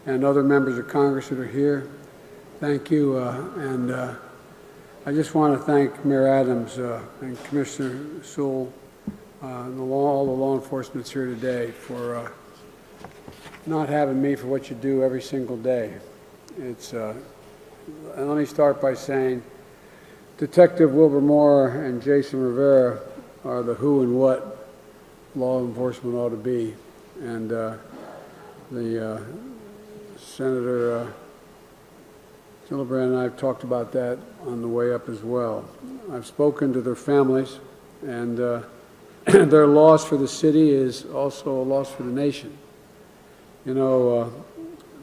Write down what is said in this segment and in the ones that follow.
and other members of Congress that are here. Thank you, and I just want to thank Mayor Adams and Commissioner Sewell, all the law enforcement that's here today for not having me for what you do every single day. And let me start by saying Detective Wilbur Moore and Jason Rivera are the who and what law enforcement ought to be. And the Senator Gillibrand and I have talked about that on the way up as well. I've spoken to their families, and their loss for the city is also a loss for the nation. You know,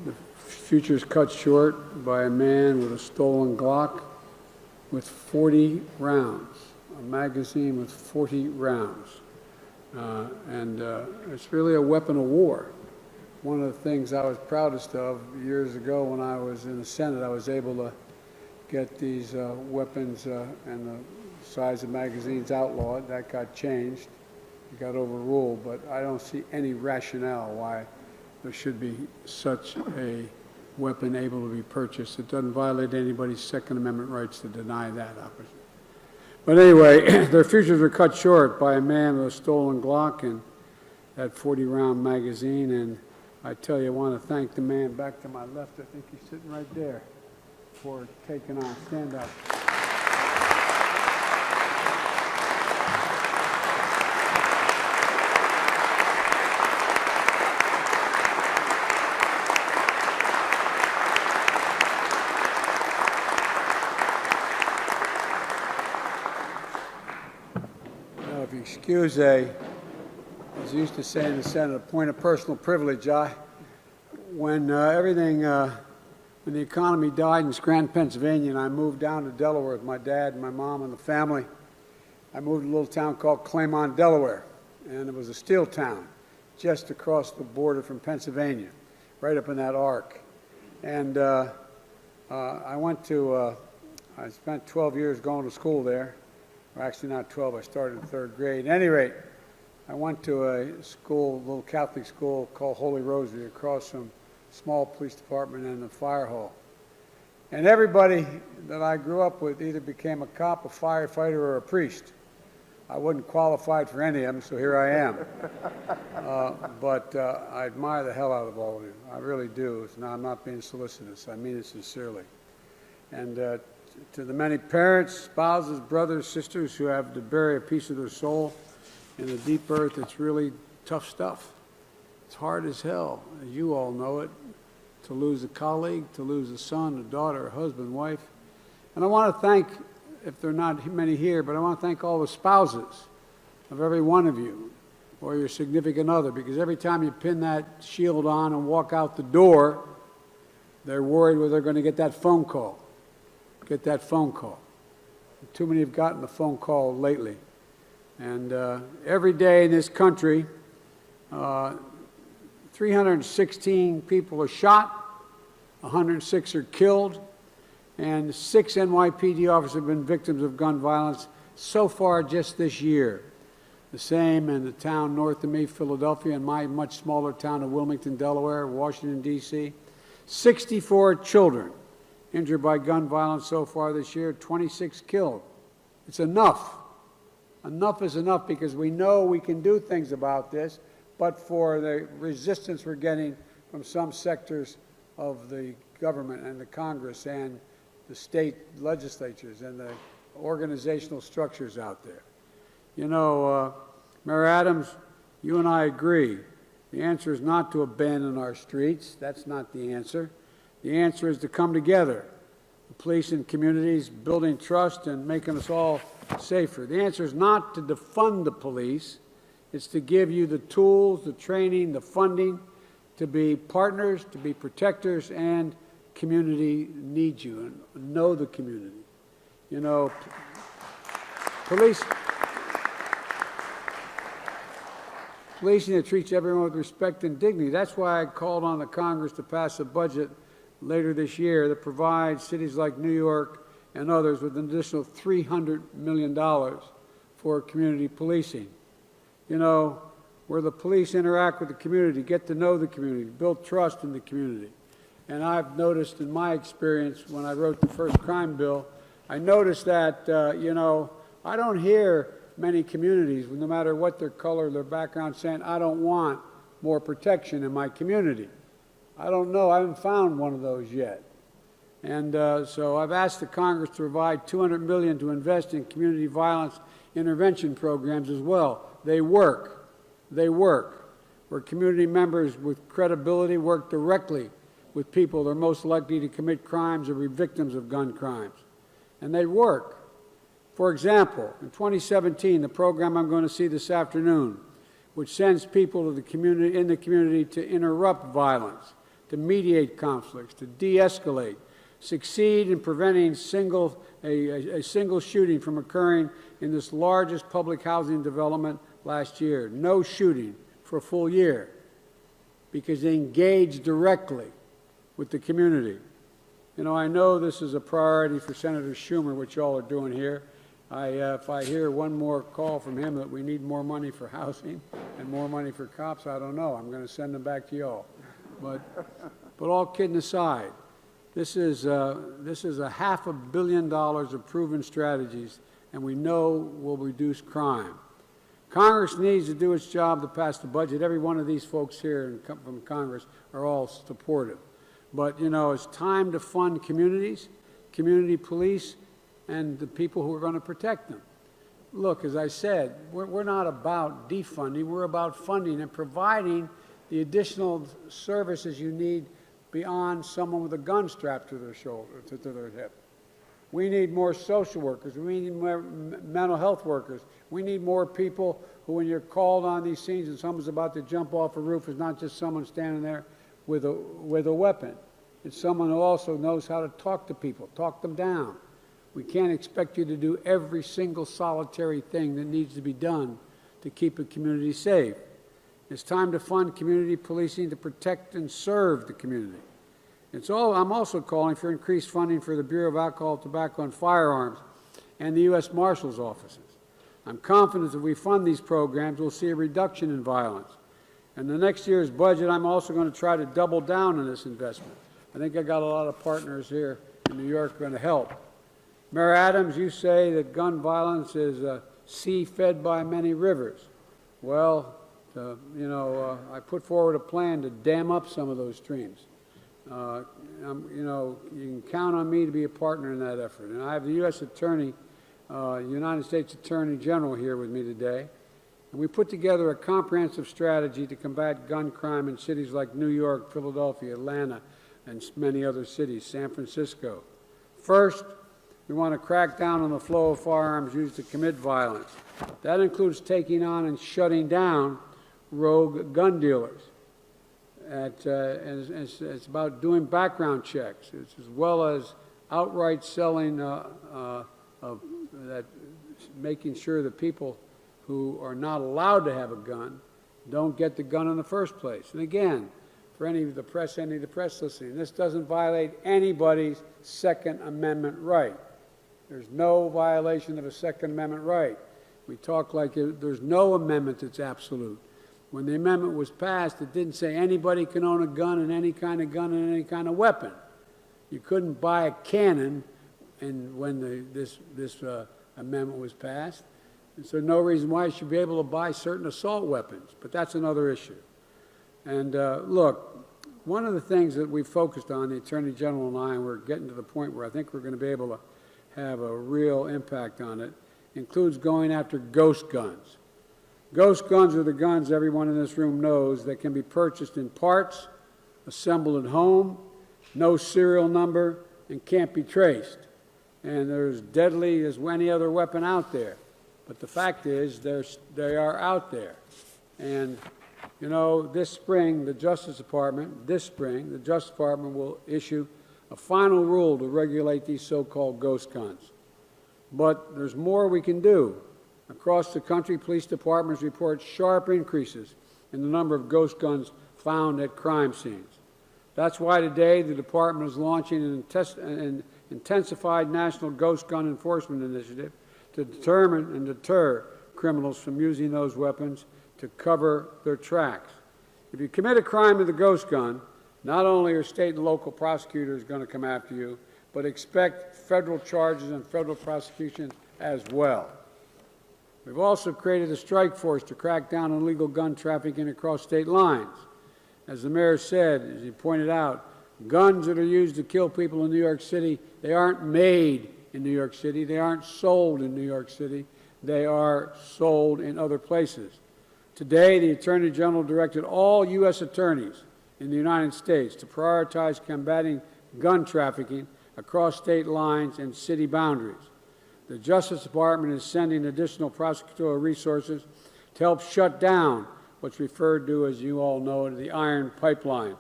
the future's cut short by a man with a stolen Glock with 40 rounds, a magazine with 40 rounds. It's really a weapon of war. One of the things I was proudest of years ago when I was in the Senate, I was able to get these weapons and the size of magazines outlawed. That got changed. It got overruled, but I don't see any rationale why there should be such a weapon able to be purchased. It doesn't violate anybody's Second Amendment rights to deny that option. But anyway, their futures are cut short by a man with a stolen Glock and that 40-round magazine. And I tell you, I want to thank the man back to my left. I think he's sitting right there for taking on. Stand up. Excuse as you used to say in the Senate, a point of personal privilege. When the economy died in Scranton, Pennsylvania, and I moved down to Delaware with my dad and my mom and the family, I moved to a little town called Claymont, Delaware, and it was a steel town just across the border from Pennsylvania, right up in that arc. And I spent 12 years going to school there. Well, actually not 12, I started in third grade. At any rate, I went to a school, a little Catholic school called Holy Rosary across from a small police department and the fire hall. And everybody that I grew up with either became a cop, a firefighter, or a priest. I wasn't qualified for any of them, so here I am. But I admire the hell out of all of you. I really do. Now, I'm not being solicitous. I mean it sincerely. And to the many parents, spouses, brothers, sisters who have to bury a piece of their soul in the deep earth, it's really tough stuff. It's hard as hell, as you all know it, to lose a colleague, to lose a son, a daughter, a husband, wife. And I want to thank, if there are not many here, but I want to thank all the spouses of every one of you or your significant other, because every time you pin that shield on and walk out the door, they're worried whether they're going to get that phone call. Too many have gotten the phone call lately. And every day in this country, 316 people are shot, 106 are killed, and 6 NYPD officers have been victims of gun violence so far just this year. The same in the town north of me, Philadelphia, and my much smaller town of Wilmington, Delaware, Washington, D.C. 64 children injured by gun violence so far this year, 26 killed. It's enough. Enough is enough, because we know we can do things about this, but for the resistance we're getting from some sectors of the government and the Congress and the state legislatures and the organizational structures out there. You know, Mayor Adams, you and I agree. The answer is not to abandon our streets. That's not the answer. The answer is to come together, the police and communities, building trust and making us all safer. The answer is not to defund the police. It's to give you the tools, the training, the funding to be partners, to be protectors, and community needs you and know the community. You know, policing that treats everyone with respect and dignity. That's why I called on the Congress to pass a budget later this year that provides cities like New York and others with an additional $300 million for community policing. You know, where the police interact with the community, get to know the community, build trust in the community. And I've noticed in my experience when I wrote the first crime bill, I noticed that, I don't hear many communities, no matter what their color, their background, saying, I don't want more protection in my community. I don't know. I haven't found one of those yet. And so I've asked the Congress to provide $200 million to invest in community violence intervention programs as well. They work. They work. Where community members with credibility work directly with people that are most likely to commit crimes or be victims of gun crimes. And they work. For example, in 2017, the program I'm going to see this afternoon, which sends people to the community, in the community to interrupt violence, to mediate conflicts, to de-escalate, succeed in preventing a single shooting from occurring in this largest public housing development last year. No shooting for a full year because they engaged directly with the community. I know this is a priority for Senator Schumer, which y'all are doing here. If I hear one more call from him that we need more money for housing and more money for cops, I don't know. I'm going to send them back to y'all. But all kidding aside, this is a $500 million of proven strategies, and we know will reduce crime. Congress needs to do its job to pass the budget. Every one of these folks here from Congress are all supportive. But, it's time to fund communities, community police, and the people who are going to protect them. Look, as I said, we're not about defunding. We're about funding and providing the additional services you need beyond someone with a gun strapped to their shoulder, to their hip. We need more social workers. We need more mental health workers. We need more people who, when you're called on these scenes and someone's about to jump off a roof, is not just someone standing there with a weapon. It's someone who also knows how to talk to people, talk them down. We can't expect you to do every single solitary thing that needs to be done to keep a community safe. It's time to fund community policing to protect and serve the community. I'm also calling for increased funding for the Bureau of Alcohol, Tobacco, and Firearms and the U.S. Marshal's offices. I'm confident that if we fund these programs, we'll see a reduction in violence. In the next year's budget, I'm also going to try to double down on this investment. I think I got a lot of partners here in New York going to help. Mayor Adams, you say that gun violence is a sea fed by many rivers. Well, I put forward a plan to dam up some of those streams. You can count on me to be a partner in that effort. And I have the U.S. Attorney, United States Attorney General here with me today. And we put together a comprehensive strategy to combat gun crime in cities like New York, Philadelphia, Atlanta, and many other cities, San Francisco. First, we want to crack down on the flow of firearms used to commit violence. That includes taking on and shutting down rogue gun dealers. It's about doing background checks, as well as outright selling, making sure that people who are not allowed to have a gun don't get the gun in the first place. And again, for any of the press listening, this doesn't violate anybody's Second Amendment right. There's no violation of a Second Amendment right. We talk like there's no amendment that's absolute. When the amendment was passed, it didn't say anybody can own a gun and any kind of gun and any kind of weapon. You couldn't buy a cannon when this amendment was passed. And so no reason why you should be able to buy certain assault weapons. But that's another issue. And look, one of the things that we focused on, the Attorney General and I, and we're getting to the point where I think we're going to be able to have a real impact on it, includes going after ghost guns. Ghost guns are the guns everyone in this room knows that can be purchased in parts, assembled at home, no serial number, and can't be traced. And they're as deadly as any other weapon out there. But the fact is, they are out there. And, this spring, the Justice Department will issue a final rule to regulate these so-called ghost guns. But there's more we can do. Across the country, police departments report sharp increases in the number of ghost guns found at crime scenes. That's why today the department is launching an intensified national ghost gun enforcement initiative to determine and deter criminals from using those weapons to cover their tracks. If you commit a crime with a ghost gun, Not only are state and local prosecutors going to come after you, but expect federal charges and federal prosecution as well. We've also created a strike force to crack down on illegal gun trafficking across state lines. As the mayor said, as he pointed out, guns that are used to kill people in New York City, they aren't made in New York City, they aren't sold in New York City, they are sold in other places. Today, the Attorney General directed all U.S. attorneys in the United States to prioritize combating gun trafficking across state lines and city boundaries. The Justice Department is sending additional prosecutorial resources to help shut down what's referred to, as you all know, the iron pipeline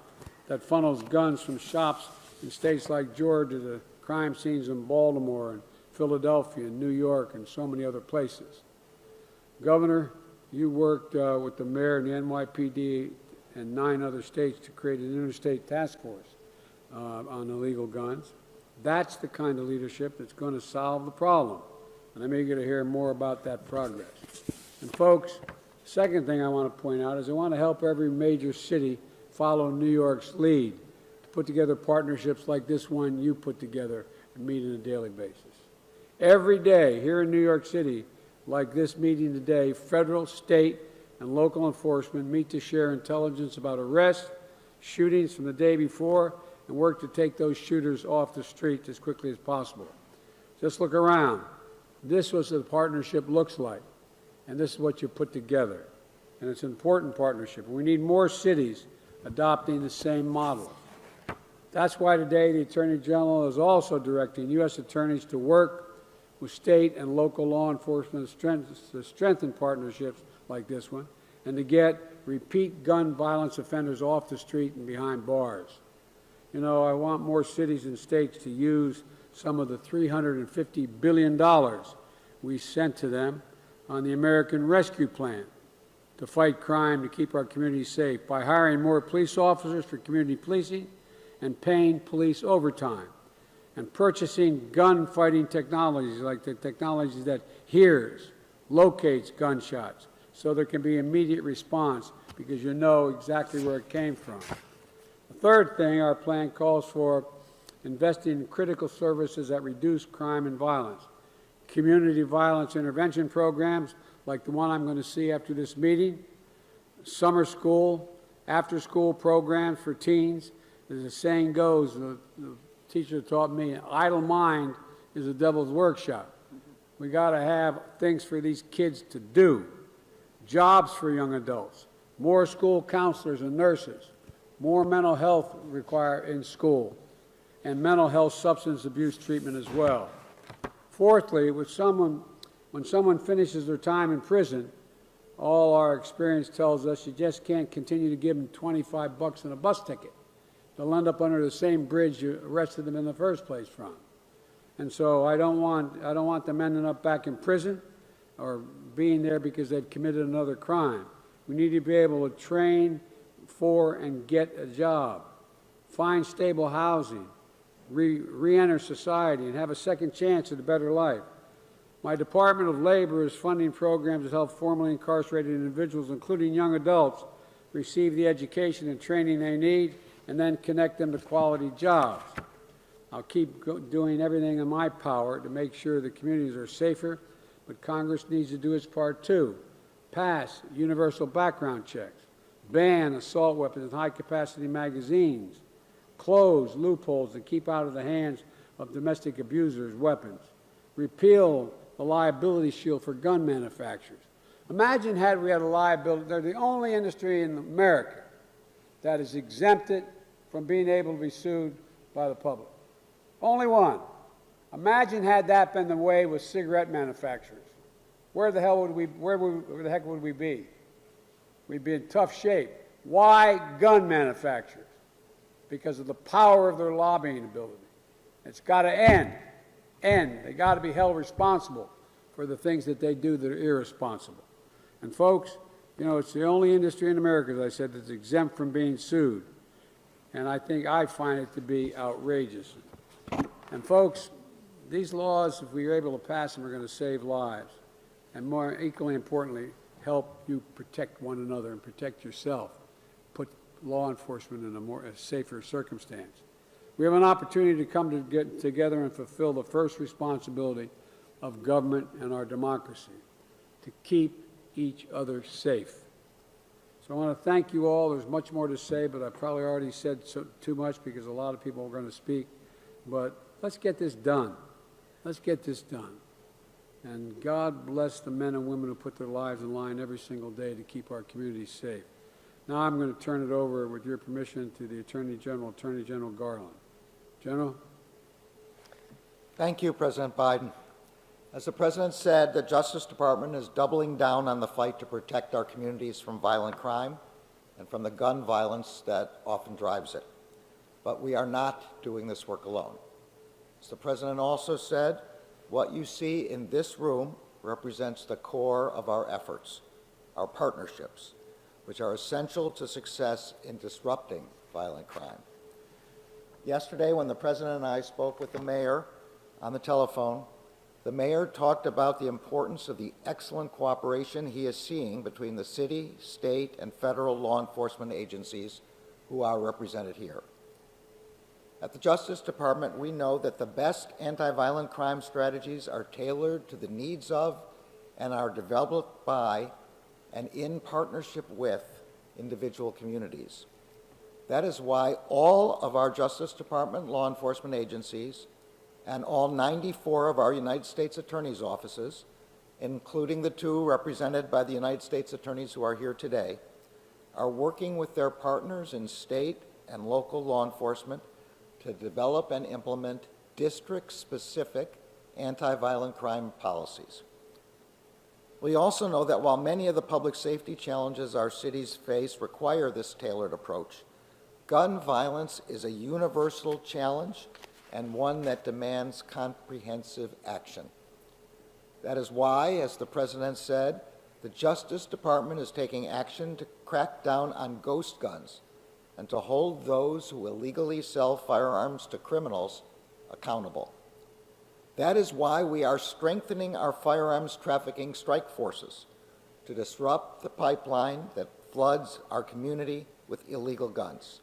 that funnels guns from shops in states like Georgia to crime scenes in Baltimore and Philadelphia and New York and so many other places. Governor, you worked with the mayor and the NYPD and 9 other states to create an interstate task force on illegal guns. That's the kind of leadership that's going to solve the problem. And I'm eager to hear more about that progress. And folks, second thing I want to point out is I want to help every major city follow New York's lead to put together partnerships like this one you put together and meet on a daily basis. Every day here in New York City, like this meeting today, federal, state, and local enforcement meet to share intelligence about arrests, shootings from the day before, and work to take those shooters off the street as quickly as possible. Just look around. This is what the partnership looks like, and this is what you put together. And it's an important partnership. We need more cities adopting the same model. That's why today the Attorney General is also directing U.S. attorneys to work with state and local law enforcement to strengthen partnerships like this one and to get repeat gun violence offenders off the street and behind bars. You know, I want more cities and states to use some of the $350 billion we sent to them on the American Rescue Plan to fight crime, to keep our communities safe, by hiring more police officers for community policing and paying police overtime, and purchasing gun-fighting technologies like the technologies that hears, locates gunshots, so there can be immediate response because you know exactly where it came from. The third thing our plan calls for investing in critical services that reduce crime and violence. Community violence intervention programs like the one I'm going to see after this meeting, summer school, after-school programs for teens. As the saying goes, the teacher taught me, an idle mind is a devil's workshop. We got to have things for these kids to do, jobs for young adults, more school counselors and nurses, more mental health required in school, and mental health substance abuse treatment as well. Fourthly, when someone finishes their time in prison, all our experience tells us you just can't continue to give them $25 and a bus ticket. They'll end up under the same bridge you arrested them in the first place from. And so I don't want them ending up back in prison or being there because they've committed another crime. We need to be able to train for and get a job, find stable housing, re-enter society, and have a second chance at a better life. My Department of Labor is funding programs that help formerly incarcerated individuals, including young adults, receive the education and training they need and then connect them to quality jobs. I'll keep doing everything in my power to make sure the communities are safer, but Congress needs to do its part too. Pass universal background checks, ban assault weapons and high-capacity magazines, close loopholes that keep out of the hands of domestic abusers weapons, repeal the liability shield for gun manufacturers. Imagine had we had a liability, they're the only industry in America that is exempted from being able to be sued by the public. Only one. Imagine had that been the way with cigarette manufacturers. Where the heck would we be? We'd be in tough shape. Why gun manufacturers? Because of the power of their lobbying ability. It's got to end. They got to be held responsible for the things that they do that are irresponsible. And folks, you know, it's the only industry in America, as I said, that's exempt from being sued. And I find it to be outrageous. And folks, these laws, if we are able to pass them, are going to save lives. And more equally importantly, help you protect one another and protect yourself. Put law enforcement in a safer circumstance. We have an opportunity to come together and fulfill the first responsibility of government and our democracy, to keep each other safe. So I want to thank you all. There's much more to say, but I probably already said too much because a lot of people are going to speak. But let's get this done. Let's get this done. And God bless the men and women who put their lives in line every single day to keep our communities safe. Now I'm going to turn it over, with your permission, to the Attorney General Garland. General? Thank you, President Biden. As the President said, the Justice Department is doubling down on the fight to protect our communities from violent crime and from the gun violence that often drives it. But we are not doing this work alone. As the President also said, what you see in this room represents the core of our efforts, our partnerships, which are essential to success in disrupting violent crime. Yesterday, when the President and I spoke with the mayor on the telephone, the mayor talked about the importance of the excellent cooperation he is seeing between the city, state, and federal law enforcement agencies who are represented here. At the Justice Department, we know that the best anti-violent crime strategies are tailored to the needs of and are developed by and in partnership with individual communities. That is why all of our Justice Department law enforcement agencies and all 94 of our United States Attorney's offices, including the 2 represented by the United States Attorneys who are here today, are working with their partners in state and local law enforcement to develop and implement district-specific anti-violent crime policies. We also know that while many of the public safety challenges our cities face require this tailored approach, gun violence is a universal challenge and one that demands comprehensive action. That is why, as the President said, the Justice Department is taking action to crack down on ghost guns and to hold those who illegally sell firearms to criminals accountable. That is why we are strengthening our firearms trafficking strike forces to disrupt the pipeline that floods our community with illegal guns.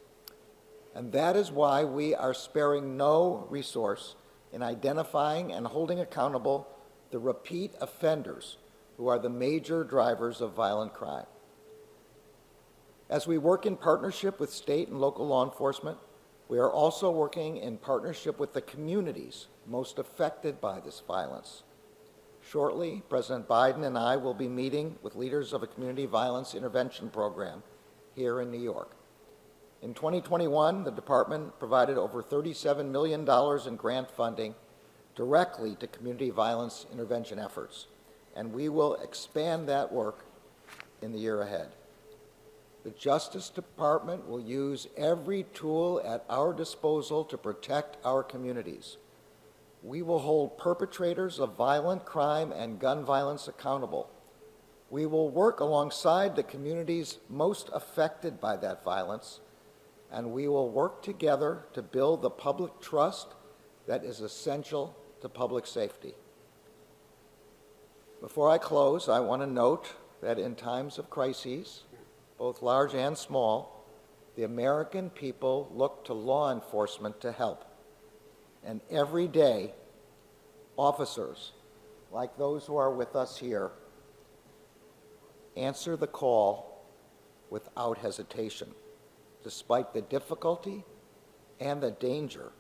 And that is why we are sparing no resource in identifying and holding accountable the repeat offenders who are the major drivers of violent crime. As we work in partnership with state and local law enforcement, we are also working in partnership with the communities most affected by this violence. Shortly, President Biden and I will be meeting with leaders of a community violence intervention program here in New York. In 2021, the department provided over $37 million in grant funding directly to community violence intervention efforts, and we will expand that work in the year ahead. The Justice Department will use every tool at our disposal to protect our communities. We will hold perpetrators of violent crime and gun violence accountable. We will work alongside the communities most affected by that violence, and we will work together to build the public trust that is essential to public safety. Before I close, I want to note that in times of crises, both large and small, the American people look to law enforcement to help. And every day, officers, like those who are with us here, answer the call without hesitation. Despite the difficulty and the danger,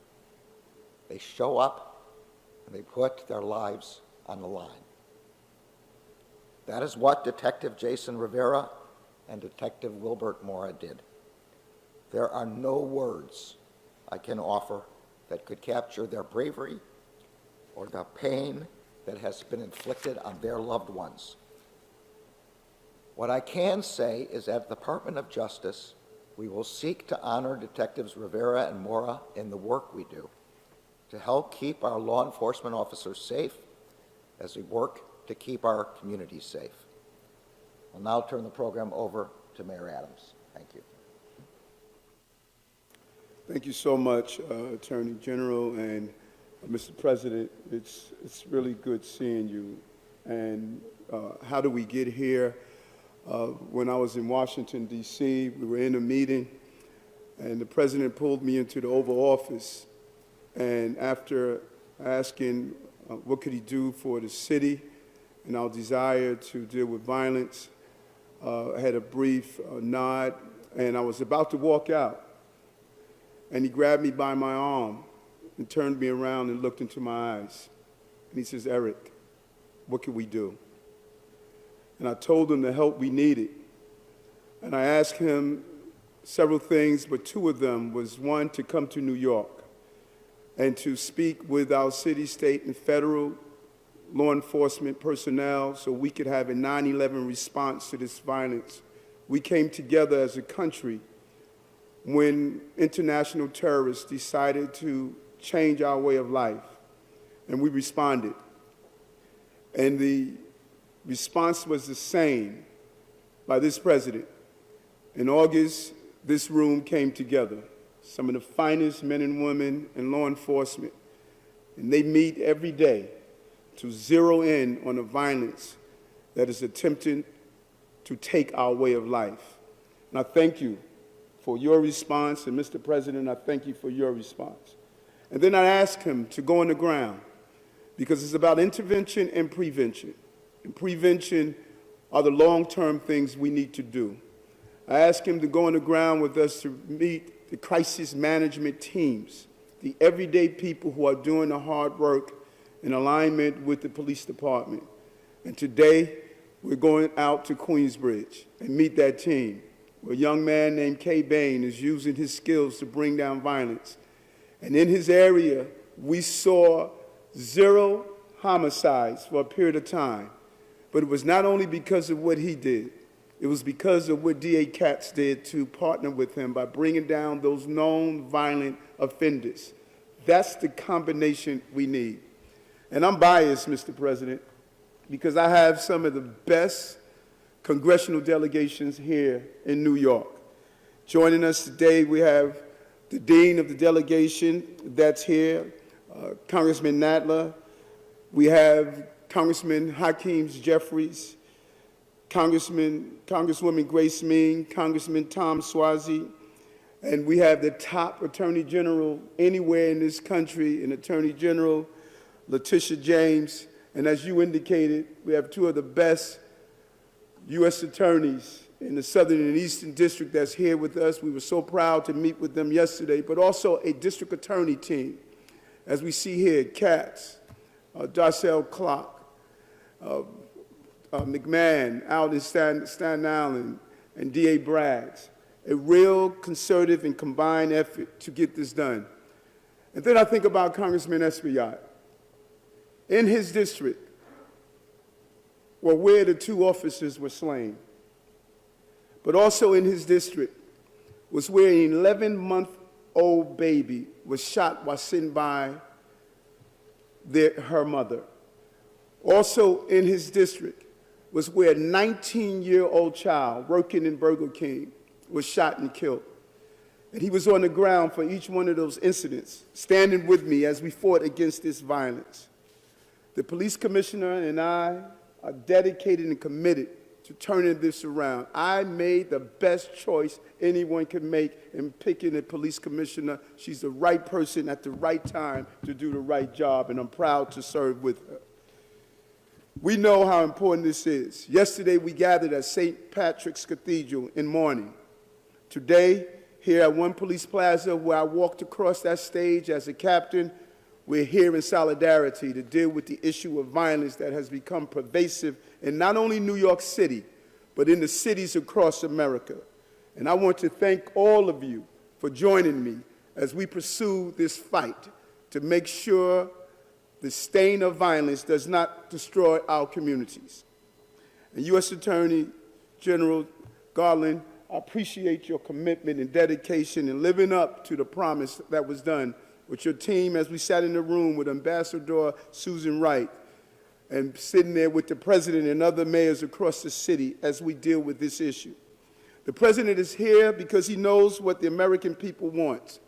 they show up and they put their lives on the line. That is what Detective Jason Rivera and Detective Wilbert Mora did. There are no words I can offer that could capture their bravery or the pain that has been inflicted on their loved ones. What I can say is that at the Department of Justice, we will seek to honor Detectives Rivera and Mora in the work we do to help keep our law enforcement officers safe as we work to keep our communities safe. I'll now turn the program over to Mayor Adams. Thank you. Thank you so much, Attorney General and Mr. President. It's really good seeing you. And how do we get here? When I was in Washington, D.C., we were in a meeting, And the president pulled me into the Oval Office, and after asking what could he do for the city and our desire to deal with violence, I had a brief nod, and I was about to walk out, and he grabbed me by my arm and turned me around and looked into my eyes. And he says, "Eric, what can we do?" And I told him the help we needed. And I asked him several things, but two of them was, one, to come to New York and to speak with our city, state, and federal law enforcement personnel so we could have a 9/11 response to this violence. We came together as a country when international terrorists decided to change our way of life, and we responded. And the response was the same by this president. In August, this room came together, some of the finest men and women in law enforcement, and they meet every day to zero in on the violence that is attempting to take our way of life. And I thank you for your response, and Mr. President, I thank you for your response. And then I asked him to go on the ground, because it's about intervention and prevention. And prevention are the long-term things we need to do. I asked him to go on the ground with us to meet the crisis management teams, the everyday people who are doing the hard work in alignment with the police department. And today, we're going out to Queensbridge and meet that team, where a young man named Kay Bain is using his skills to bring down violence. And in his area, we saw 0 homicides for a period of time. But it was not only because of what he did, it was because of what D.A. Katz did to partner with him by bringing down those known violent offenders. That's the combination we need. And I'm biased, Mr. President, because I have some of the best congressional delegations here in New York. Joining us today, we have the Dean of the delegation that's here, Congressman Nadler. We have Congressman Hakeem Jeffries, Congresswoman Grace Mean, Congressman Tom Suozzi, and we have the top Attorney General anywhere in this country, an Attorney General Letitia James, and as you indicated, we have two of the best U.S. attorneys in the Southern and Eastern District that's here with us. We were so proud to meet with them yesterday, but also a district attorney team. As we see here, Katz, Darcel Clark, McMahon, out in Staten Island, and D.A. Braggs. A real concerted and combined effort to get this done. And then I think about Congressman Espaillat. In his district, where the 2 officers were slain, but also in his district was where an 11-month-old baby was shot while sitting by her mother. Also in his district was where a 19-year-old child working in Burger King was shot and killed. And he was on the ground for each one of those incidents, standing with me as we fought against this violence. The police commissioner and I are dedicated and committed to turning this around. I made the best choice anyone can make in picking a police commissioner. She's the right person at the right time to do the right job, and I'm proud to serve with her. We know how important this is. Yesterday, we gathered at St. Patrick's Cathedral in mourning. Today, here at One Police Plaza, where I walked across that stage as a captain, we're here in solidarity to deal with the issue of violence that has become pervasive in not only New York City, but in the cities across America. And I want to thank all of you for joining me as we pursue this fight to make sure the stain of violence does not destroy our communities. And U.S. Attorney General Garland, I appreciate your commitment and dedication in living up to the promise that was done with your team as we sat in the room with Ambassador Susan Wright and sitting there with the president and other mayors across the city as we deal with this issue. The president is here because he knows what the American people want: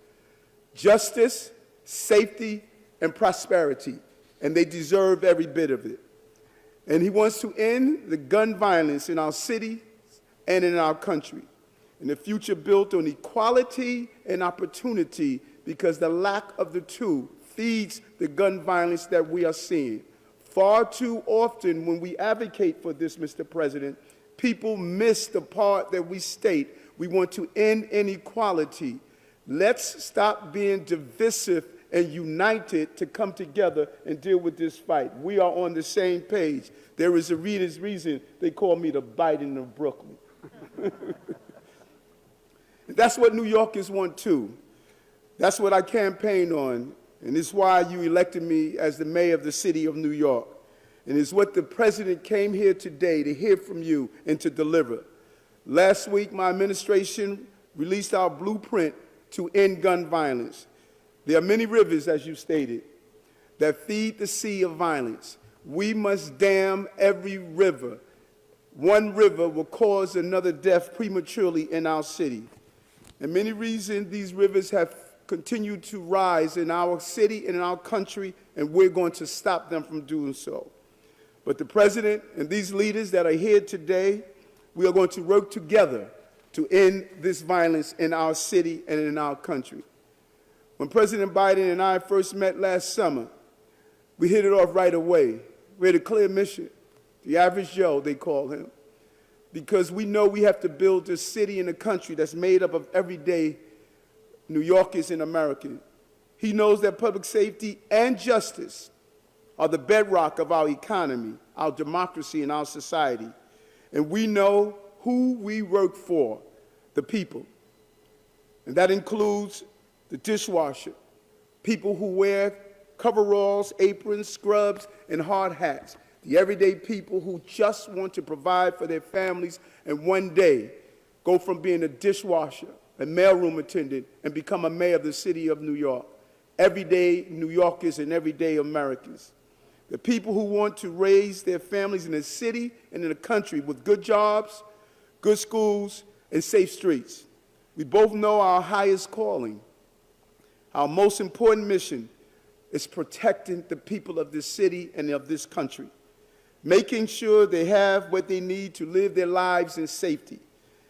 justice, safety, and prosperity, and they deserve every bit of it. And he wants to end the gun violence in our city and in our country. and a future built on equality and opportunity, because the lack of the two feeds the gun violence that we are seeing. Far too often when we advocate for this, Mr. President, people miss the part that we state we want to end inequality. Let's stop being divisive and united to come together and deal with this fight. We are on the same page. There is a reason they call me the Biden of Brooklyn. That's what New Yorkers want too. That's what I campaign on, and it's why you elected me as the mayor of the city of New York. And it's what the president came here today to hear from you and to deliver. Last week, my administration released our blueprint to end gun violence. There are many rivers, as you stated, that feed the sea of violence. We must dam every river. One river will cause another death prematurely in our city. And many reasons these rivers have continued to rise in our city and in our country, and we're going to stop them from doing so. But the president and these leaders that are here today, we are going to work together to end this violence in our city and in our country. When President Biden and I first met last summer, we hit it off right away. We had a clear mission, the average Joe, they call him, because we know we have to build a city and a country that's made up of everyday New Yorkers and Americans. He knows that public safety and justice are the bedrock of our economy, our democracy, and our society. And we know who we work for, the people. And that includes the dishwasher, people who wear coveralls, aprons, scrubs, and hard hats, the everyday people who just want to provide for their families and one day go from being a dishwasher, a mailroom attendant, and become a mayor of the city of New York. Everyday New Yorkers and everyday Americans. The people who want to raise their families in the city and in the country with good jobs, good schools, and safe streets. We both know our highest calling. Our most important mission is protecting the people of this city and of this country, making sure they have what they need to live their lives in safety,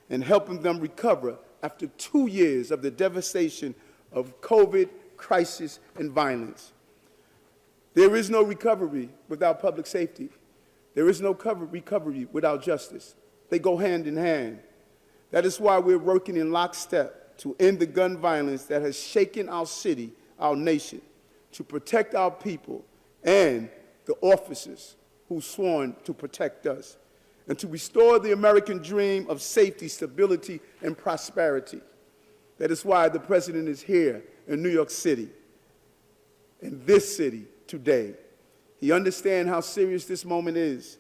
and helping them recover after 2 years of the devastation of COVID, crisis, and violence. There is no recovery without public safety. There is no recovery without justice. They go hand in hand. That is why we're working in lockstep to end the gun violence that has shaken our city, our nation, to protect our people and the officers who've sworn to protect us, and to restore the American dream of safety, stability, and prosperity. That is why the president is here in New York City, in this city today. He understands how serious this moment is.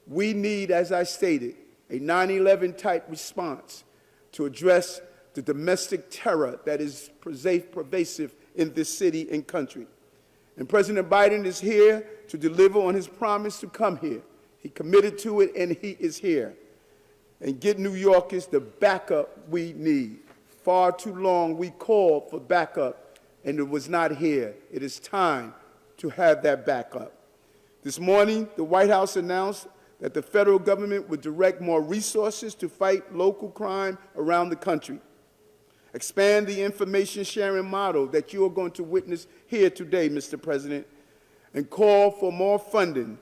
We need, as I stated, a 9/11 type response to address the domestic terror that is pervasive in this city and country. And President Biden is here to deliver on his promise to come here. He committed to it, and he is here. And get New Yorkers the backup we need. Far too long we called for backup, and it was not here. It is time to have that backup. This morning, the White House announced that the federal government would direct more resources to fight local crime around the country, expand the information sharing model that you are going to witness here today, Mr. President, and call for more funding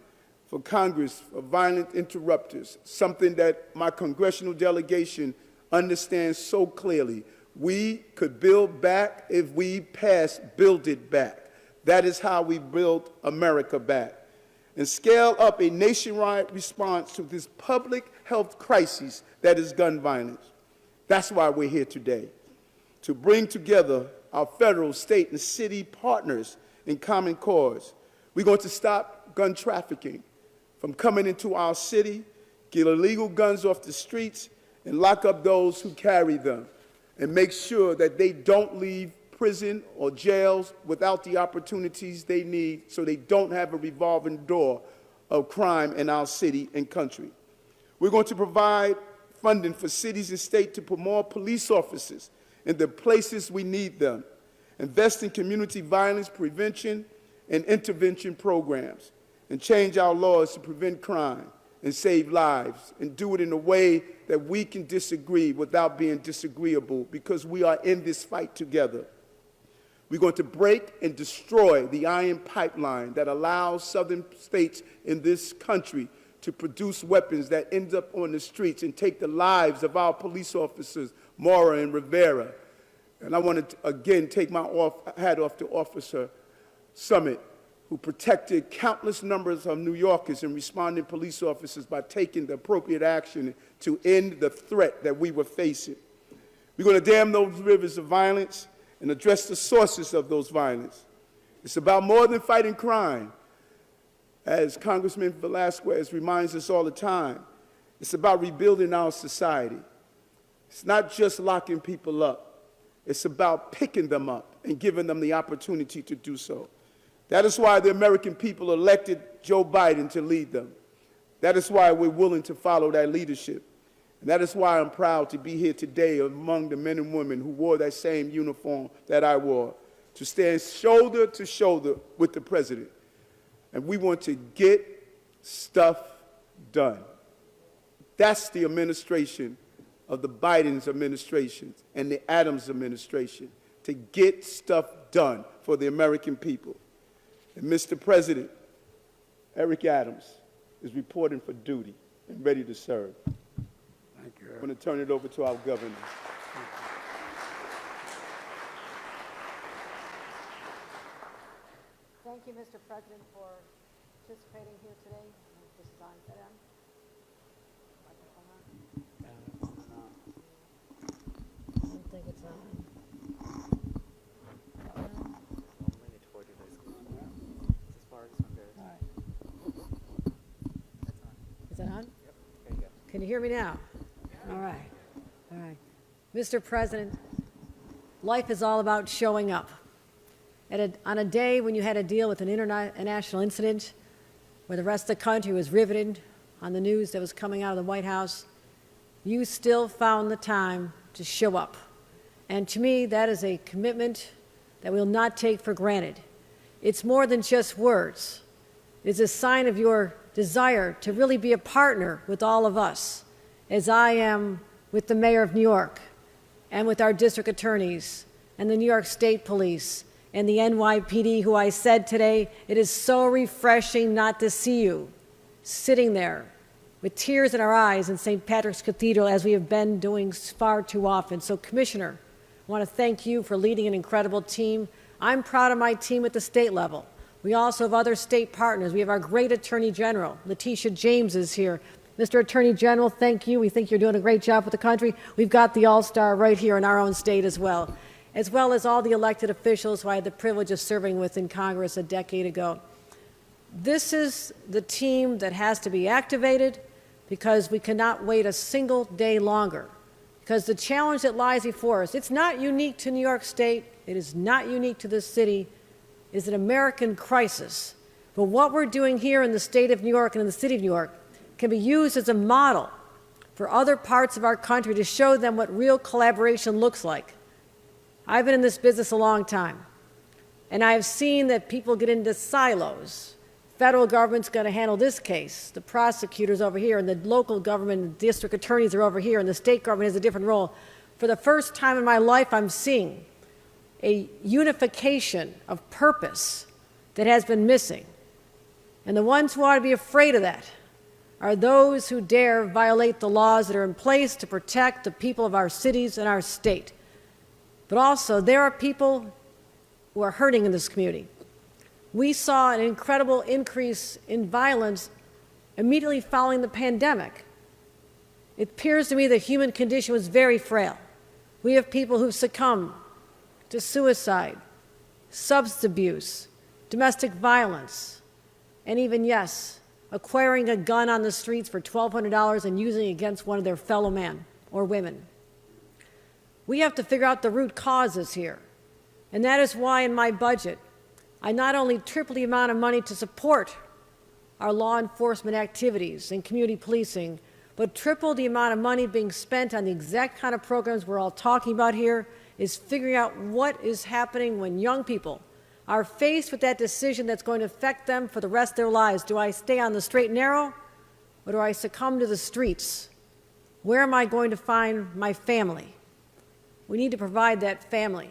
for Congress for violent interrupters, something that my congressional delegation understands so clearly. We could build back if we pass Build It Back. That is how we build America back. And scale up a nationwide response to this public health crisis that is gun violence. That's why we're here today, to bring together our federal, state, and city partners in common cause. We're going to stop gun trafficking from coming into our city, get illegal guns off the streets, and lock up those who carry them, and make sure that they don't leave prison or jails without the opportunities they need, so they don't have a revolving door of crime in our city and country. We're going to provide funding for cities and states to put more police officers in the places we need them, invest in community violence prevention and intervention programs, and change our laws to prevent crime, and save lives, and do it in a way that we can disagree without being disagreeable, because we are in this fight together. We're going to break and destroy the iron pipeline that allows southern states in this country to produce weapons that end up on the streets and take the lives of our police officers, Mora and Rivera. And I want to, again, take my hat off to Officer Summit, who protected countless numbers of New Yorkers and responding police officers by taking the appropriate action to end the threat that we were facing. We're going to dam those rivers of violence and address the sources of those violence. It's about more than fighting crime. As Congressman Velasquez reminds us all the time, it's about rebuilding our society. It's not just locking people up. It's about picking them up and giving them the opportunity to do so. That is why the American people elected Joe Biden to lead them. That is why we're willing to follow that leadership. And that is why I'm proud to be here today among the men and women who wore that same uniform that I wore, to stand shoulder to shoulder with the president. And we want to get stuff done. That's the administration of the Biden's administration and the Adams administration, to get stuff done for the American people. And Mr. President, Eric Adams is reporting for duty and ready to serve. Thank you. I'm going to turn it over to our governor. Thank you, Mr. President, for participating here today. This is on. Is that on? Microphone on? I don't think it's on. All right. Is that on? Can you hear me now? All right. All right. Mr. President, life is all about showing up. On a day when you had to deal with an international incident where the rest of the country was riveted on the news that was coming out of the White House, you still found the time to show up. And to me, that is a commitment that we'll not take for granted. It's more than just words. It's a sign of your desire to really be a partner with all of us, as I am with the Mayor of New York and with our district attorneys and the New York State Police and the NYPD, who I said today, it is so refreshing not to see you sitting there with tears in our eyes in St. Patrick's Cathedral, as we have been doing far too often. So, Commissioner, I want to thank you for leading an incredible team. I'm proud of my team at the state level. We also have other state partners. We have our great Attorney General. Letitia James is here. Mr. Attorney General, thank you. We think you're doing a great job with the country. We've got the all-star right here in our own state as well as all the elected officials who I had the privilege of serving with in Congress a decade ago. This is the team that has to be activated, because we cannot wait a single day longer. Because the challenge that lies before us, it's not unique to New York State, it is not unique to this city, it is an American crisis. But what we're doing here in the state of New York and in the city of New York can be used as a model for other parts of our country to show them what real collaboration looks like. I've been in this business a long time, and I have seen that people get into silos. Federal government's going to handle this case. The prosecutor's over here, and the local government and district attorneys are over here, and the state government has a different role. For the first time in my life, I'm seeing a unification of purpose that has been missing. And the ones who ought to be afraid of that are those who dare violate the laws that are in place to protect the people of our cities and our state. But also, there are people who are hurting in this community. We saw an incredible increase in violence immediately following the pandemic. It appears to me the human condition was very frail. We have people who succumb to suicide, substance abuse, domestic violence, and even, yes, acquiring a gun on the streets for $1,200 and using it against one of their fellow men or women. We have to figure out the root causes here. And that is why in my budget, I not only tripled the amount of money to support our law enforcement activities and community policing, but tripled the amount of money being spent on the exact kind of programs we're all talking about here, is figuring out what is happening when young people are faced with that decision that's going to affect them for the rest of their lives. Do I stay on the straight and narrow, or do I succumb to the streets? Where am I going to find my family? We need to provide that family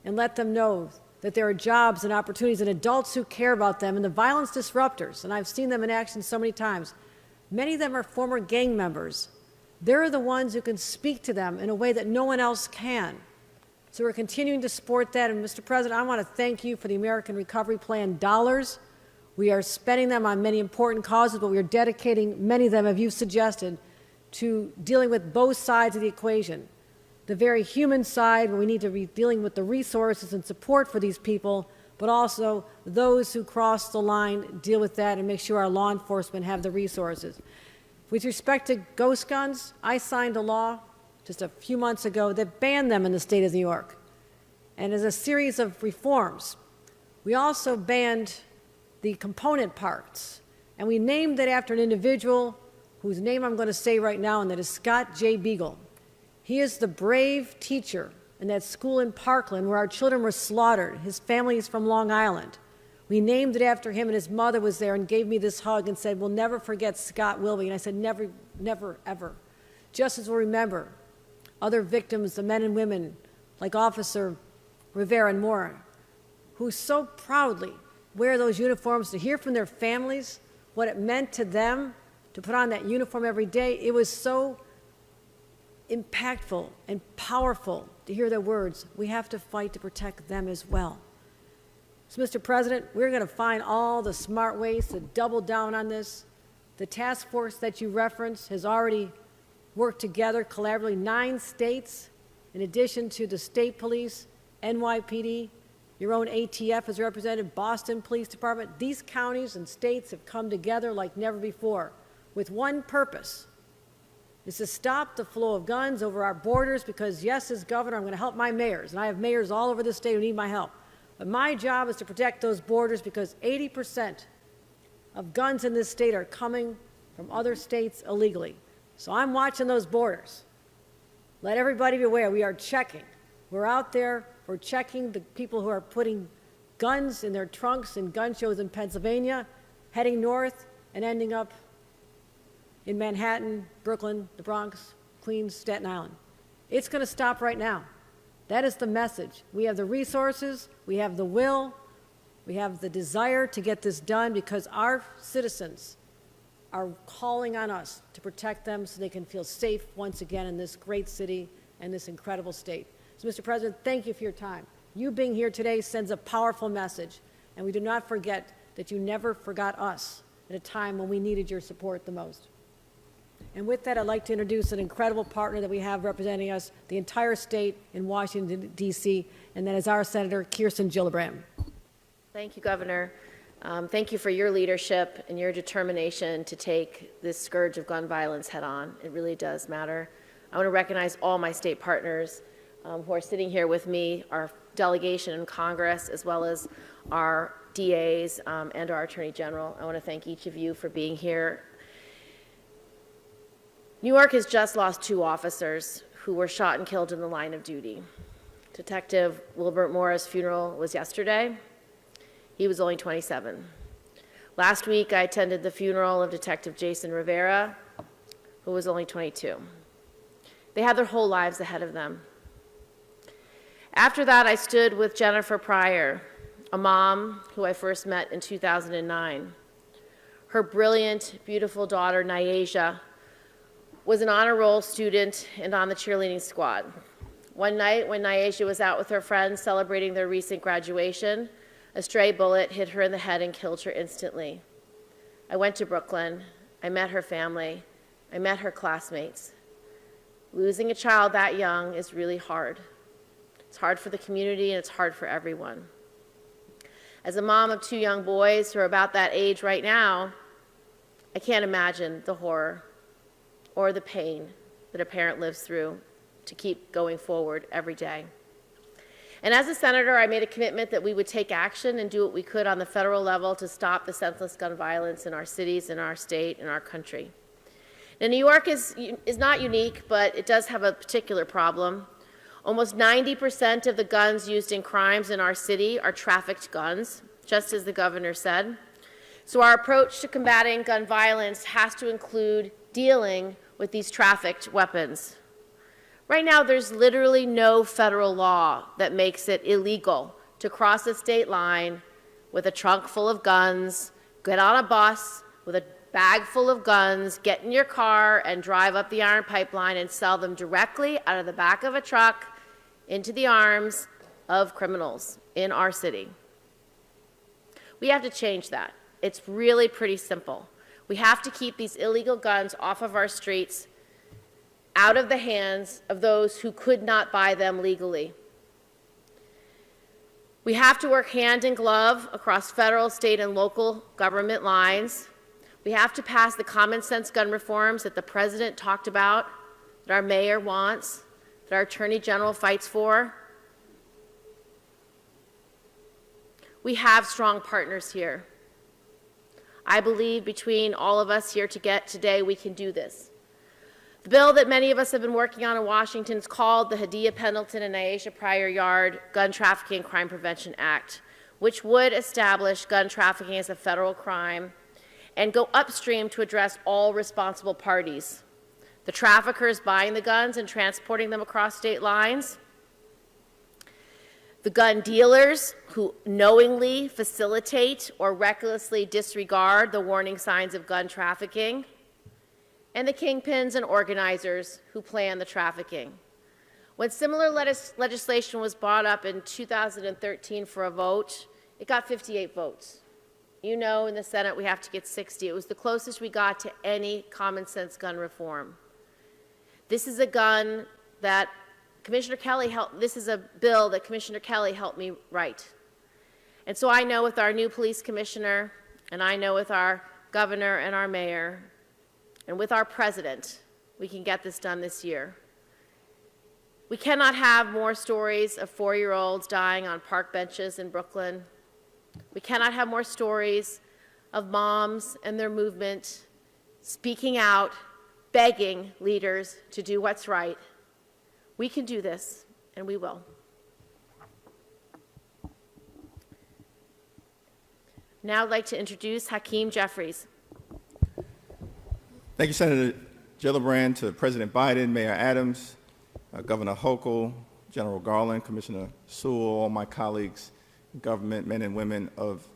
and let them know that there are jobs and opportunities and adults who care about them, and the violence disruptors, and I've seen them in action so many times. Many of them are former gang members. They're the ones who can speak to them in a way that no one else can. So we're continuing to support that. And Mr. President, I want to thank you for the American Recovery Plan dollars. We are spending them on many important causes, but we are dedicating many of them, as you've suggested, to dealing with both sides of the equation. The very human side, where we need to be dealing with the resources and support for these people, but also those who cross the line, deal with that and make sure our law enforcement have the resources. With respect to ghost guns, I signed a law just a few months ago that banned them in the state of New York. And as a series of reforms, we also banned the component parts. And we named it after an individual whose name I'm going to say right now, and that is Scott J. Beagle. He is the brave teacher in that school in Parkland where our children were slaughtered. His family is from Long Island. We named it after him, and his mother was there and gave me this hug and said, "We'll never forget Scott Wilby." And I said, never, never, ever. Just as we'll remember other victims, the men and women like Officer Rivera and more, who so proudly wear those uniforms, to hear from their families what it meant to them to put on that uniform every day. It was so impactful and powerful to hear their words. We have to fight to protect them as well. So, Mr. President, we're going to find all the smart ways to double down on this. The task force that you referenced has already worked together collaboratively, 9 states, in addition to the state police, NYPD, your own ATF is represented, Boston Police Department. These counties and states have come together like never before with one purpose: is to stop the flow of guns over our borders, because, yes, as governor, I'm going to help my mayors, and I have mayors all over the state who need my help. But my job is to protect those borders, because 80% of guns in this state are coming from other states illegally. So I'm watching those borders. Let everybody be aware, we are checking. We're out there, we're checking the people who are putting guns in their trunks in gun shows in Pennsylvania, heading north and ending up in Manhattan, Brooklyn, the Bronx, Queens, Staten Island. It's going to stop right now. That is the message. We have the resources, we have the will, we have the desire to get this done, because our citizens are calling on us to protect them so they can feel safe once again in this great city and this incredible state. So, Mr. President, thank you for your time. You being here today sends a powerful message, and we do not forget that you never forgot us at a time when we needed your support the most. And with that, I'd like to introduce an incredible partner that we have representing us, the entire state in Washington, D.C., and that is our Senator Kirsten Gillibrand. Thank you, Governor. Thank you for your leadership and your determination to take this scourge of gun violence head on. It really does matter. I want to recognize all my state partners who are sitting here with me, our delegation in Congress, as well as our DAs and our Attorney General. I want to thank each of you for being here. New York has just lost 2 officers who were shot and killed in the line of duty. Detective Wilbert Morris' funeral was yesterday. He was only 27. Last week, I attended the funeral of Detective Jason Rivera, who was only 22. They had their whole lives ahead of them. After that, I stood with Jennifer Pryor, a mom who I first met in 2009. Her brilliant, beautiful daughter, Nyasia, was an honor roll student and on the cheerleading squad. One night, when Nyasia was out with her friends celebrating their recent graduation, a stray bullet hit her in the head and killed her instantly. I went to Brooklyn. I met her family. I met her classmates. Losing a child that young is really hard. It's hard for the community, and it's hard for everyone. As a mom of 2 young boys who are about that age right now, I can't imagine the horror or the pain that a parent lives through to keep going forward every day. And as a senator, I made a commitment that we would take action and do what we could on the federal level to stop the senseless gun violence in our cities, in our state, in our country. Now, New York is not unique, but it does have a particular problem. Almost 90% of the guns used in crimes in our city are trafficked guns, just as the governor said. So our approach to combating gun violence has to include dealing with these trafficked weapons. Right now, there's literally no federal law that makes it illegal to cross a state line with a trunk full of guns, get on a bus with a bag full of guns, get in your car and drive up the Iron Pipeline and sell them directly out of the back of a truck into the arms of criminals in our city. We have to change that. It's really pretty simple. We have to keep these illegal guns off of our streets, out of the hands of those who could not buy them legally. We have to work hand in glove across federal, state, and local government lines. We have to pass the common sense gun reforms that the president talked about, that our mayor wants, that our attorney general fights for. We have strong partners here. I believe between all of us here today, we can do this. The bill that many of us have been working on in Washington is called the Hadia Pendleton and Aisha Pryor Yard Gun Trafficking and Crime Prevention Act, which would establish gun trafficking as a federal crime and go upstream to address all responsible parties: the traffickers buying the guns and transporting them across state lines, the gun dealers who knowingly facilitate or recklessly disregard the warning signs of gun trafficking, and the kingpins and organizers who plan the trafficking. When similar legislation was brought up in 2013 for a vote, it got 58 votes. You know, in the Senate, we have to get 60. It was the closest we got to any common sense gun reform. This is a gun that this is a bill that Commissioner Kelly helped me write. And so I know with our new police commissioner, and I know with our governor and our mayor, and with our president, we can get this done this year. We cannot have more stories of 4-year-olds dying on park benches in Brooklyn. We cannot have more stories of moms and their movement speaking out, begging leaders to do what's right. We can do this, and we will. Now I'd like to introduce Hakeem Jeffries. Thank you, Senator Gillibrand, to President Biden, Mayor Adams, Governor Hochul, General Garland, Commissioner Sewell, all my colleagues in government, men and women of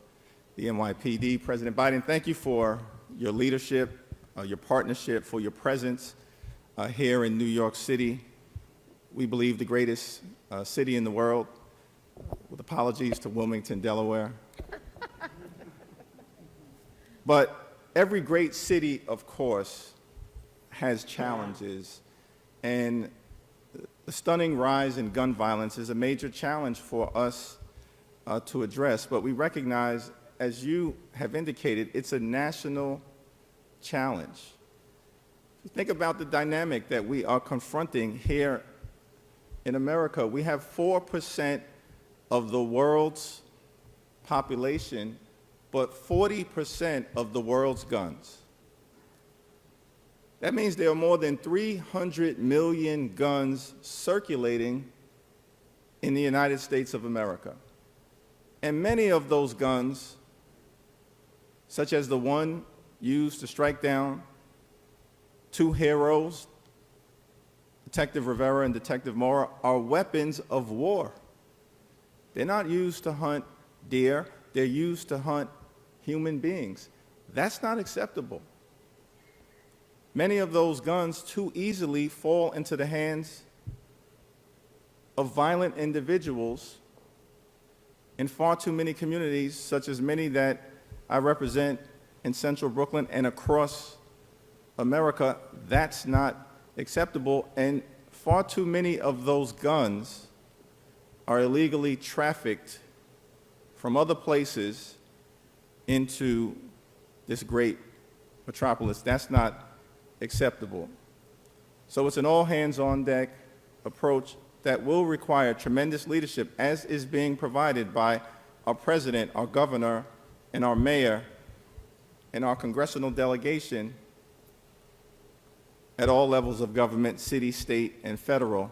the NYPD. President Biden, thank you for your leadership, your partnership, for your presence here in New York City. We believe the greatest city in the world, with apologies to Wilmington, Delaware. But every great city, of course, has challenges, and the stunning rise in gun violence is a major challenge for us to address. But we recognize, as you have indicated, it's a national challenge. Think about the dynamic that we are confronting here in America. We have 4% of the world's population, but 40% of the world's guns. That means there are more than 300 million guns circulating in the United States of America. And many of those guns, such as the one used to strike down 2 heroes, Detective Rivera and Detective Mora, are weapons of war. They're not used to hunt deer, they're used to hunt human beings. That's not acceptable. Many of those guns too easily fall into the hands of violent individuals in far too many communities, such as many that I represent in central Brooklyn and across America. That's not acceptable, and far too many of those guns are illegally trafficked from other places into this great metropolis. That's not acceptable. So it's an all-hands-on-deck approach that will require tremendous leadership, as is being provided by our president, our governor, and our mayor, and our congressional delegation at all levels of government, city, state, and federal.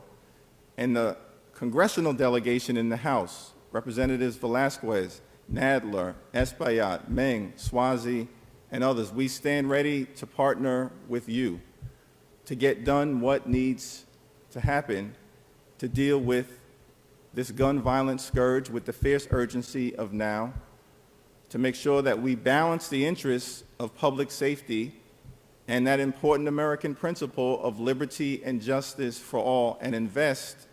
And the congressional delegation in the House, Representatives Velasquez Nadler, Espaillat, Meng, Swazi, and others, we stand ready to partner with you to get done what needs to happen to deal with this gun violence scourge with the fierce urgency of now, to make sure that we balance the interests of public safety and that important American principle of liberty and justice for all, and invest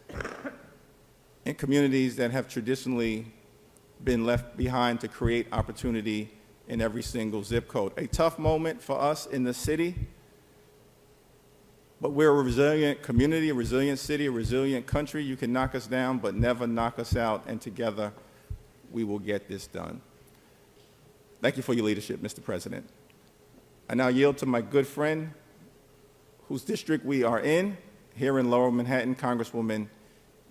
in communities that have traditionally been left behind to create opportunity in every single zip code. A tough moment for us in the city, but we're a resilient community, a resilient city, a resilient country. You can knock us down, but never knock us out, and together we will get this done. Thank you for your leadership, Mr. President. I now yield to my good friend, whose district we are in, here in Lower Manhattan, Congresswoman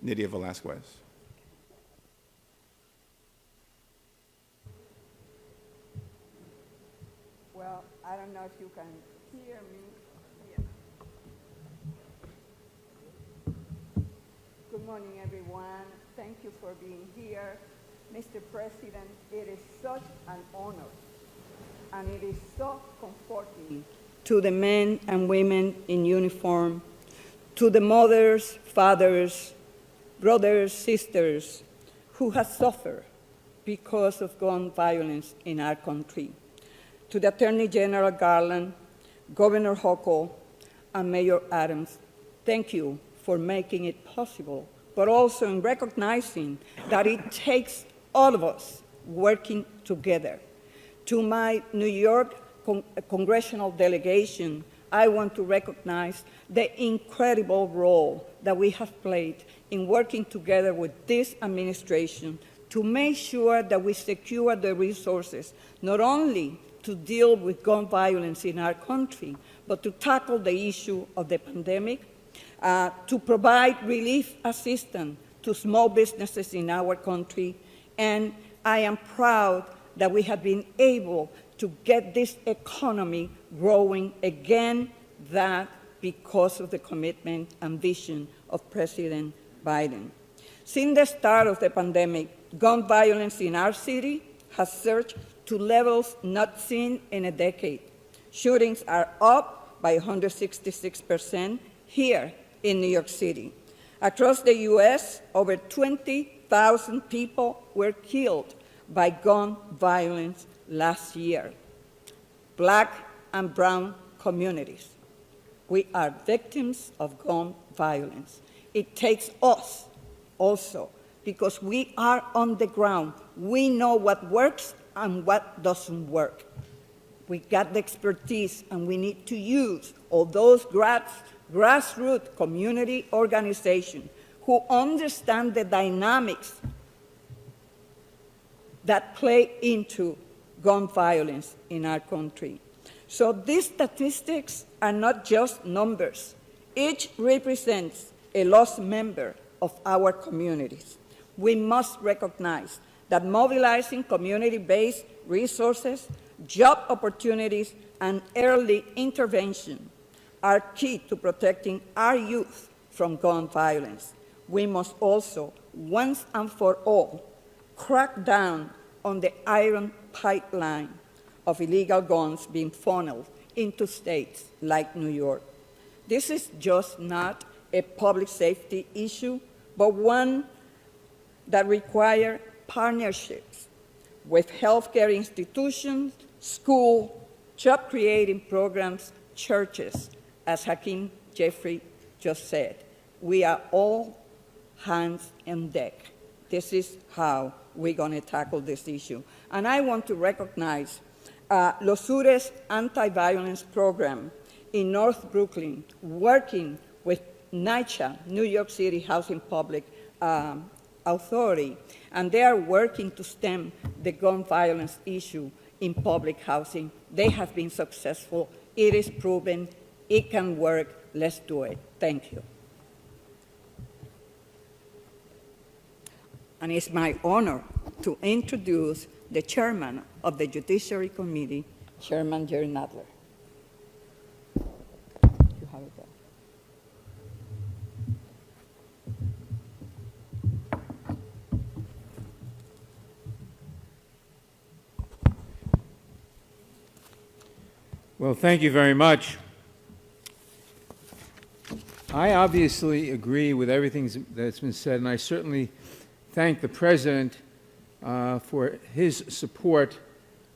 Nydia Velázquez. Well, I don't know if you can hear me. Yeah. Good morning, everyone. Thank you for being here. Mr. President, it is such an honor, and it is so comforting to the men and women in uniform, to the mothers, fathers, brothers, sisters who have suffered because of gun violence in our country, to the Attorney General Garland, Governor Hochul, and Mayor Adams. Thank you for making it possible, but also in recognizing that it takes all of us working together. To my New York congressional delegation, I want to recognize the incredible role that we have played in working together with this administration to make sure that we secure the resources, not only to deal with gun violence in our country, but to tackle the issue of the pandemic, to provide relief assistance to small businesses in our country. And I am proud that we have been able to get this economy growing again, that because of the commitment and vision of President Biden. Since the start of the pandemic, gun violence in our city has surged to levels not seen in a decade. Shootings are up by 166% here in New York City. Across the U.S., over 20,000 people were killed by gun violence last year. Black and brown communities, we are victims of gun violence. It takes us also, because we are on the ground. We know what works and what doesn't work. We got the expertise, and we need to use all those grassroots community organizations who understand the dynamics that play into gun violence in our country. So these statistics are not just numbers. Each represents a lost member of our communities. We must recognize that mobilizing community-based resources, job opportunities, and early intervention are key to protecting our youth from gun violence. We must also, once and for all, crack down on the iron pipeline of illegal guns being funneled into states like New York. This is just not a public safety issue, but one that requires partnerships with healthcare institutions, schools, job-creating programs, churches. As Hakeem Jeffrey just said, we are all hands on deck. This is how we're going to tackle this issue. And I want to recognize Los Sures anti-violence program in North Brooklyn, working with NYCHA, New York City Housing Public Authority, and they are working to stem the gun violence issue in public housing. They have been successful. It is proven. It can work. Let's do it. Thank you. And it's my honor to introduce the chairman of the Judiciary Committee, Chairman Jerry Nadler. You have it there. Well, thank you very much. I obviously agree with everything that's been said, and I certainly thank the President for his support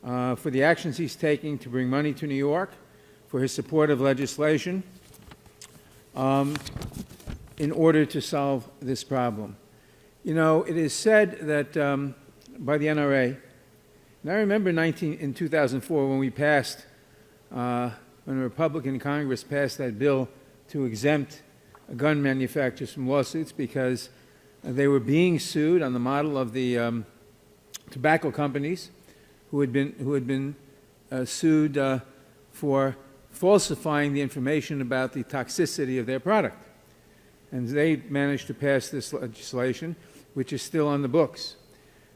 for the actions he's taking to bring money to New York, for his support of legislation in order to solve this problem. You know, it is said that by the NRA, and I remember in 2004 when we passed, when a Republican Congress passed that bill to exempt gun manufacturers from lawsuits because they were being sued on the model of the tobacco companies who had been sued for falsifying the information about the toxicity of their product. And they managed to pass this legislation, which is still on the books.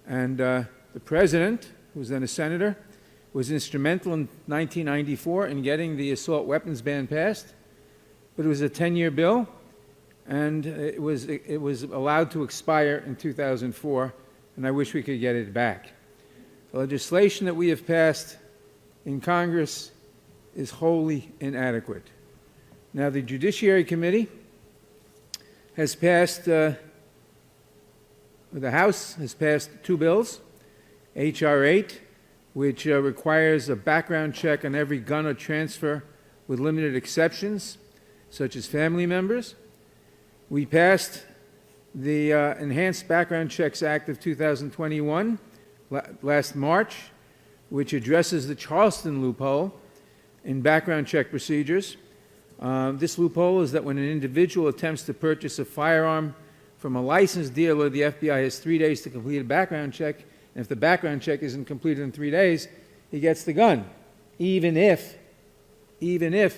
And the President, who was then a senator, was instrumental in 1994 in getting the assault weapons ban passed. But it was a 10-year bill, and it was allowed to expire in 2004, and I wish we could get it back. The legislation that we have passed in Congress is wholly inadequate. Now, the Judiciary Committee has passed, the House has passed two bills, H.R. 8, which requires a background check on every gun or transfer with limited exceptions, such as family members. We passed the Enhanced Background Checks Act of 2021 last March, which addresses the Charleston loophole in background check procedures. This loophole is that when an individual attempts to purchase a firearm from a licensed dealer, the FBI has 3 days to complete a background check, and if the background check isn't completed in 3 days, he gets the gun, even if the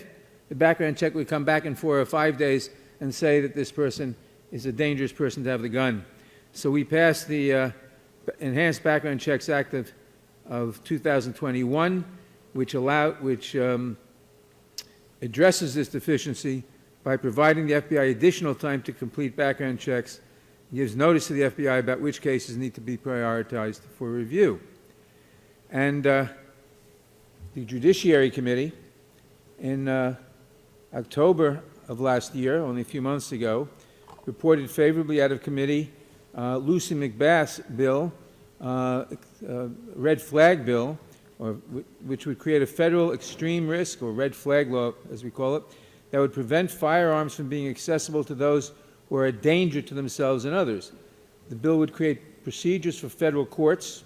background check would come back in 4 or 5 days and say that this person is a dangerous person to have the gun. So we passed the Enhanced Background Checks Act of 2021, which addresses this deficiency by providing the FBI additional time to complete background checks, gives notice to the FBI about which cases need to be prioritized for review. And the Judiciary Committee, in October of last year, only a few months ago, reported favorably out of committee Lucy McBath's bill, red flag bill, which would create a federal extreme risk, or red flag law, as we call it, that would prevent firearms from being accessible to those who are a danger to themselves and others. The bill would create procedures for federal courts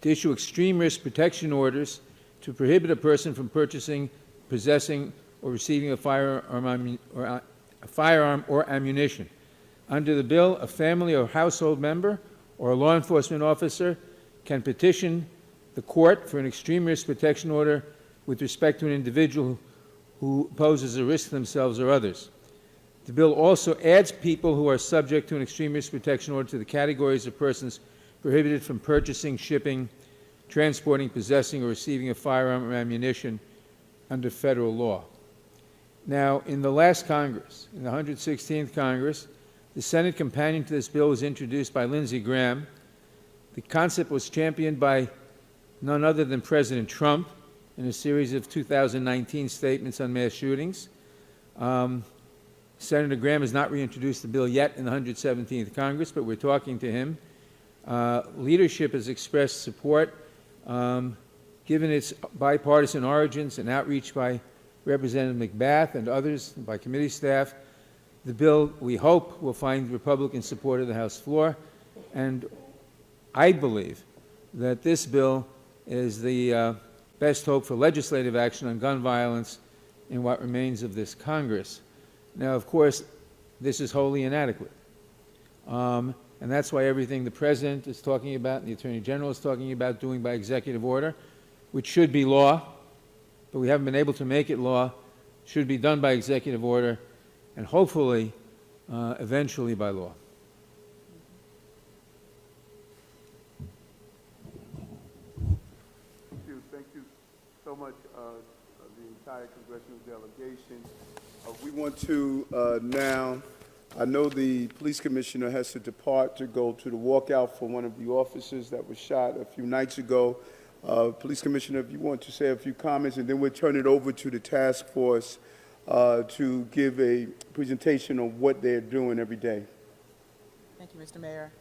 to issue extreme risk protection orders to prohibit a person from purchasing, possessing, or receiving a firearm or ammunition. Under the bill, a family or household member or a law enforcement officer can petition the court for an extreme risk protection order with respect to an individual who poses a risk to themselves or others. The bill also adds people who are subject to an extreme risk protection order to the categories of persons prohibited from purchasing, shipping, transporting, possessing, or receiving a firearm or ammunition under federal law. Now, in the last Congress, in the 116th Congress, the Senate companion to this bill was introduced by Lindsey Graham. The concept was championed by none other than President Trump in a series of 2019 statements on mass shootings. Senator Graham has not reintroduced the bill yet in the 117th Congress, but we're talking to him. Leadership has expressed support, given its bipartisan origins and outreach by Representative McBath and others, by committee staff. The bill, we hope, will find Republican support of the House floor, and I believe that this bill is the best hope for legislative action on gun violence in what remains of this Congress. Now, of course, this is wholly inadequate, and that's why everything the President is talking about and the Attorney General is talking about doing by executive order, which should be law, but we haven't been able to make it law, should be done by executive order, and hopefully, eventually by law. Thank you so much, the entire congressional delegation. We want to now, I know the police commissioner has to depart to go to the walkout for one of the officers that was shot a few nights ago. Police Commissioner, if you want to say a few comments, and then we'll turn it over to the task force to give a presentation on what they're doing every day. Thank you, Mr. Mayor.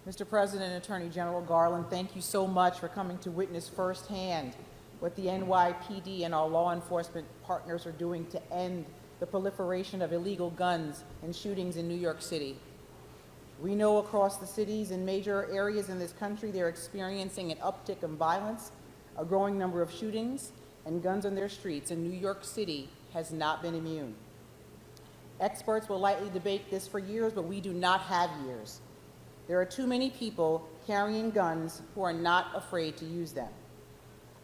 Mr. President and Attorney General Garland, thank you so much for coming to witness firsthand what the NYPD and our law enforcement partners are doing to end the proliferation of illegal guns and shootings in New York City. We know across the cities and major areas in this country they're experiencing an uptick in violence, a growing number of shootings, and guns on their streets, and New York City has not been immune. Experts will likely debate this for years, but we do not have years. There are too many people carrying guns who are not afraid to use them.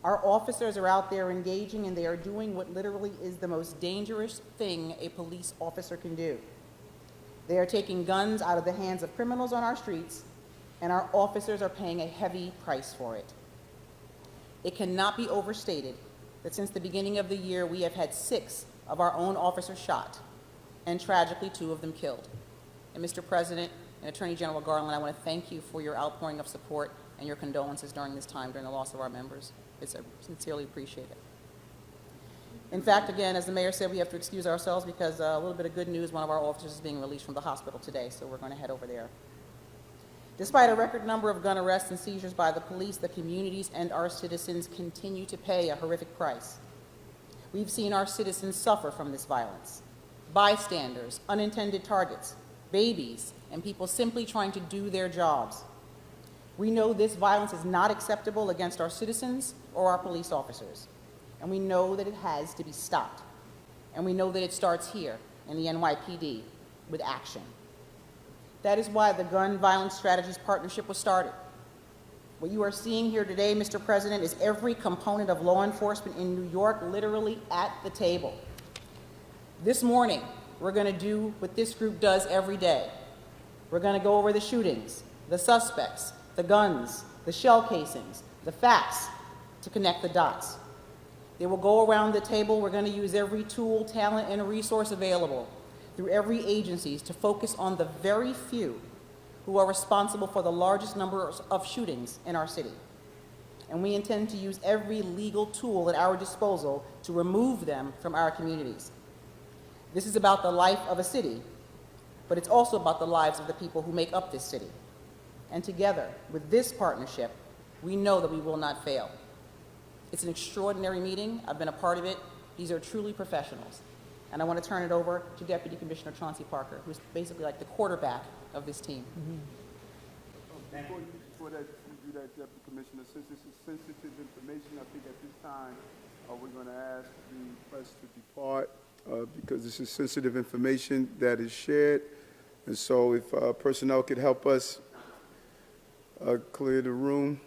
Our officers are out there engaging, and they are doing what literally is the most dangerous thing a police officer can do. They are taking guns out of the hands of criminals on our streets, and our officers are paying a heavy price for it. It cannot be overstated that since the beginning of the year, we have had 6 of our own officers shot, and tragically 2 of them killed. And Mr. President and Attorney General Garland, I want to thank you for your outpouring of support and your condolences during this time, during the loss of our members. It's sincerely appreciated. In fact, again, as the mayor said, we have to excuse ourselves because a little bit of good news, one of our officers is being released from the hospital today, so we're going to head over there. Despite a record number of gun arrests and seizures by the police, the communities and our citizens continue to pay a horrific price. We've seen our citizens suffer from this violence. Bystanders, unintended targets, babies, and people simply trying to do their jobs. We know this violence is not acceptable against our citizens or our police officers. And we know that it has to be stopped. And we know that it starts here in the NYPD with action. That is why the Gun Violence Strategies Partnership was started. What you are seeing here today, Mr. President, is every component of law enforcement in New York literally at the table. This morning, we're going to do what this group does every day. We're going to go over the shootings, the suspects, the guns, the shell casings, the facts to connect the dots. They will go around the table. We're going to use every tool, talent, and resource available through every agency to focus on the very few who are responsible for the largest number of shootings in our city. And we intend to use every legal tool at our disposal to remove them from our communities. This is about the life of a city, but it's also about the lives of the people who make up this city. And together, with this partnership, we know that we will not fail. It's an extraordinary meeting. I've been a part of it. These are truly professionals. And I want to turn it over to Deputy Commissioner Chauncey Parker, who's basically like the quarterback of this team. Before that, you do that, Deputy Commissioner, since this is sensitive information, I think at this time we're going to ask the press to depart because this is sensitive information that is shared. And so if personnel could help us clear the room.